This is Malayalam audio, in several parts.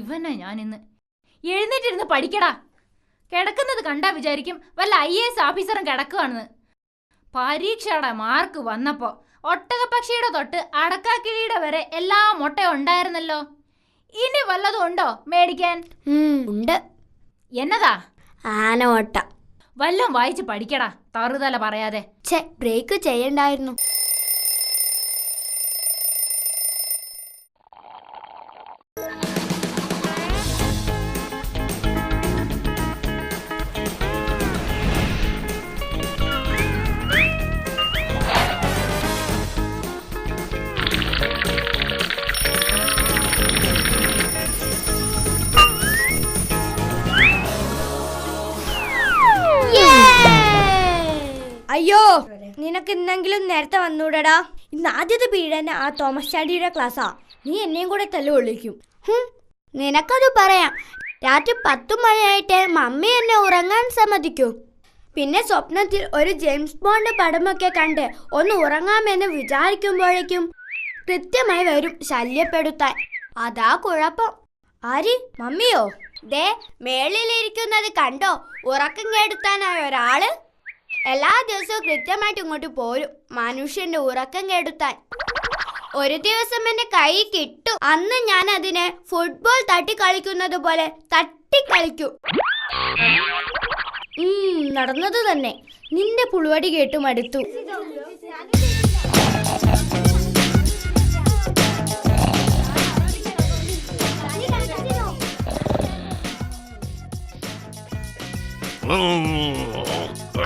ഇവനാ ഞാൻ ഇന്ന്. എഴുന്നേറ്റിരുന്ന് പഠിക്കടാ. കിടക്കുന്നത് കണ്ടാ വിചാരിക്കും വല്ല IAS ഓഫീസറും കിടക്കുകയാണെന്ന്. പരീക്ഷയുടെ മാർക്ക് വന്നപ്പോ ഒട്ടകപ്പക്ഷിയുടെ തൊട്ട് അടക്കാക്കിളിയുടെ വരെ എല്ലാ മുട്ടയും ഉണ്ടായിരുന്നല്ലോ. ഇനി വല്ലതും ഉണ്ടോ മേടിക്കാൻ? ഉണ്ട്. എന്നതാ? ആനോട്ട. വല്ലതും വായിച്ച് പഠിക്കടാ, തറുതല പറയാതെ. ബ്രേക്ക് ചെയ്യണ്ടായിരുന്നു. അയ്യോ, നിനക്ക് ഇന്നെങ്കിലും നേരത്തെ വന്നൂടടാ. ഇന്ന് ആദ്യത്തെ പീരീഡ് ആ തോമസ് ചാണ്ടിയുടെ ക്ലാസ്സാ. നീ എന്നെയും കൂടെ തല്ലു കൊള്ളിക്കും. നിനക്കത് പറയാം. രാത്രി 10 മണിയായിട്ട് മമ്മി എന്നെ ഉറങ്ങാൻ സമ്മതിക്കൂ. പിന്നെ സ്വപ്നത്തിൽ ഒരു ജെയിംസ് ബോണ്ട് പടമൊക്കെ കണ്ട് ഒന്ന് ഉറങ്ങാമെന്ന് വിചാരിക്കുമ്പോഴേക്കും കൃത്യമായി വരും ശല്യപ്പെടുത്താൻ. അതാ കുഴപ്പം. ആര്? മമ്മിയോ? ദേ മേളിലിരിക്കുന്നത് കണ്ടോ? ഉറക്കം കെടുത്താനായ ഒരാള്. എല്ലാ ദിവസവും കൃത്യമായിട്ട് ഇങ്ങോട്ട് പോരും മനുഷ്യന്റെ ഉറക്കം കെടുത്താൻ. ഒരു ദിവസം എന്റെ കൈ കിട്ടും. അന്ന് ഞാൻ അതിനെ ഫുട്ബോൾ തട്ടി കളിക്കുന്നത് പോലെ തട്ടിക്കളിക്കും. നടന്നത് തന്നെ. നിന്റെ പുളുവടി കേട്ടു മടുത്തു.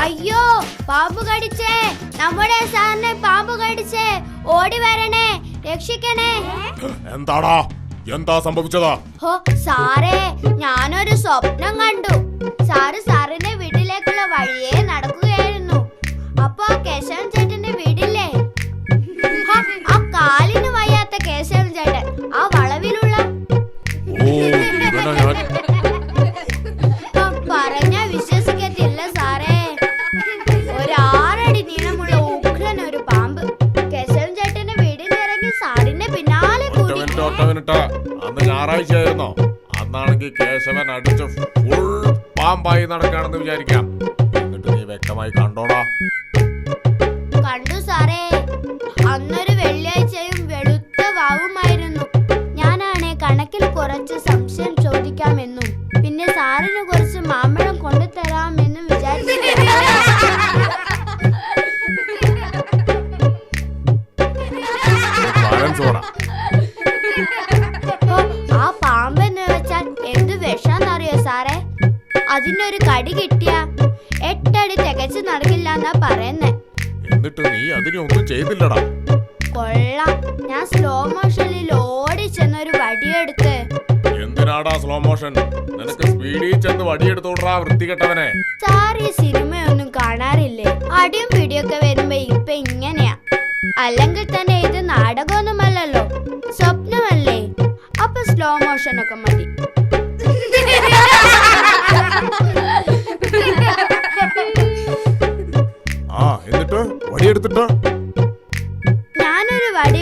അയ്യോ, പാമ്പ് കടിച്ചേ! നമ്മുടെ സാറിനെ പാമ്പ് കടിച്ചേ! ഓടി വരണേ, രക്ഷിക്കണേ! എന്താടാ? എന്താ സംഭവിച്ചതാ? ഹോ സാറേ, ഞാനൊരു സ്വപ്നം കണ്ടു. സാറിന്റെ വീട്ടിലേക്കുള്ള വഴിയെ നടക്കുകയായിരുന്നു. അപ്പൊ കേശവൻ ചേട്ടന്റെ വീടില്ലേ, ആ കാലിന് വയ്യാത്ത കേശവൻ ചേട്ടൻ, ആ വളവിലുള്ള പറഞ്ഞ വിശ്വസിക്കത്തില്ല സാറേ. ഒരു 6 അടി നീളമുള്ള ഉഗ്രൻ ഒരു പാമ്പ് കേശവൻ ചേട്ടന്റെ വീടിൽ ഇറങ്ങി സാറിന്റെ പിന്നാലെ കൂടി. അന്ന് ഞായറാഴ്ചയായിരുന്നോ? അന്നാണെങ്കിൽ കേശവൻ അടിച്ച് ഫുൾ പാമ്പായി നടക്കാണെന്ന് വിചാരിക്കാം. എന്നിട്ട് നീ വ്യക്തമായി കണ്ടോടാ? കണ്ടു സാറേ. അന്നൊരു വെള്ളിയാഴ്ചയും വെളുത്ത വാവുമായിരുന്നു. ഞാനാണെ കണക്കിൽ കുറച്ച് സംശയം ചോദിക്കാമെന്നും പിന്നെ സാറിന് കുറച്ച് മാമ്പഴം കൊണ്ടുതരാമെന്നും വിചാരിച്ചു. ആ പാമ്പെന്ന് വെച്ചാൽ എന്ത് വിഷാന്നറിയോ സാറേ? അതിനൊരു കടി കിട്ടിയ 8 അടി തികച്ചു നടക്കില്ല എന്നാ പറയുന്നേ. എന്നിട്ട് നീ അതിനൊന്നും ചെയ്തില്ലടാ. കൊള്ളാം. ഞാൻ സ്ലോ മോഷനിൽ ഓടി ചെന്നൊരു വടിയെടുത്ത്. എന്തിനാടാ സ്ലോ മോഷൻ? നിനക്ക് സ്പീഡിൽ ചെന്ന് വടിയെടുത്തോടാ വൃത്തികെട്ടവനെ. സാർ ഈ സിനിമയൊന്നും കാണാറില്ലേ? അടിയും പിടിയൊക്കെ വരുമ്പോ ഇപ്പൊ ഇങ്ങനെയാ. അല്ലെങ്കിൽ തന്നെ ഇത് നാടകമൊന്നുമല്ലല്ലോ, സ്വപ്നമല്ലേ. അപ്പൊ സ്ലോ മോഷൻ ഒക്കെ മതി. എന്നിട്ട് വടിയെടുത്തിട്ടോ? ഞാനൊരു വടി